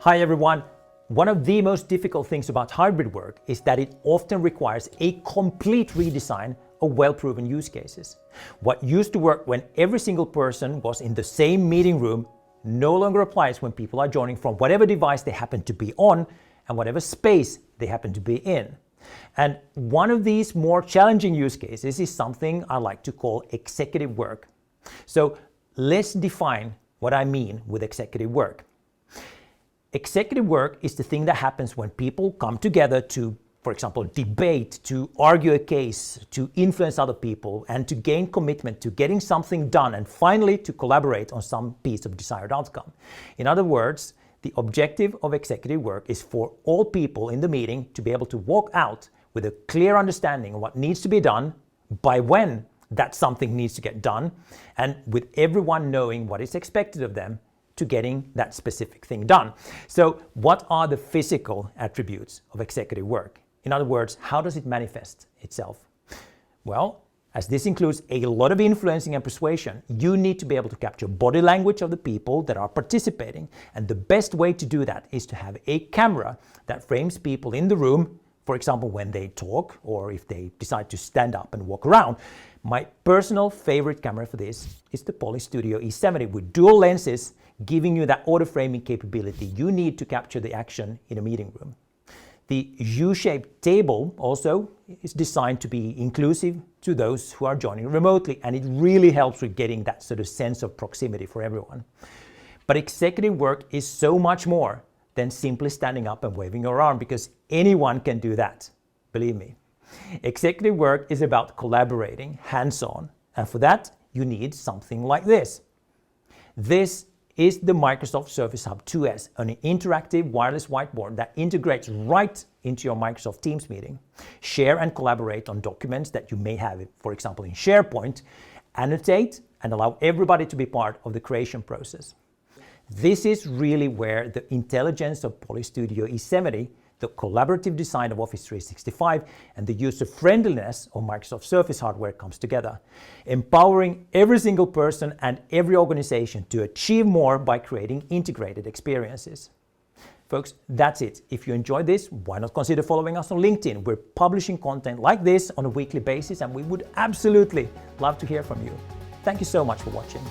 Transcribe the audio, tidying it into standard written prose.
Hi everyone. One of the most difficult things about hybrid work is that it often requires a complete redesign of well-proven use cases. What used to work when every single person was in the same meeting room no longer applies when people are joining from whatever device they happen to be on and whatever space they happen to be in. And one of these more challenging use cases is something I like to call executive work. So let's define what I mean with executive work. Executive work is the thing that happens when people come together to, for example, debate, to argue a case, to influence other people, and to gain commitment to getting something done, and finally to collaborate on some piece of desired outcome. In other words, the objective of executive work is for all people in the meeting to be able to walk out with a clear understanding of what needs to be done, by when that something needs to get done, and with everyone knowing what is expected of them to getting that specific thing done. So what are the physical attributes of executive work? In other words, how does it manifest itself? Well, as this includes a lot of influencing and persuasion, you need to be able to capture body language of the people that are participating. And the best way to do that is to have a camera that frames people in the room, for example, when they talk or if they decide to stand up and walk around. My personal favorite camera for this is the Poly Studio E70 with dual lenses, giving you that auto-framing capability you need to capture the action in a meeting room. The U-shaped table also is designed to be inclusive to those who are joining remotely, and it really helps with getting that sort of sense of proximity for everyone. But executive work is so much more than simply standing up and waving your arm, because anyone can do that, believe me. Executive work is about collaborating hands-on, and for that you need something like this. This is the Microsoft Surface Hub 2S, an interactive wireless whiteboard that integrates right into your Microsoft Teams meeting. Share and collaborate on documents that you may have, for example, in SharePoint, annotate and allow everybody to be part of the creation process. This is really where the intelligence of Poly Studio E70, the collaborative design of Office 365, and the user-friendliness of Microsoft Surface hardware comes together, empowering every single person and every organization to achieve more by creating integrated experiences. Folks, that's it. If you enjoyed this, why not consider following us on LinkedIn? We're publishing content like this on a weekly basis, and we would absolutely love to hear from you. Thank you so much for watching.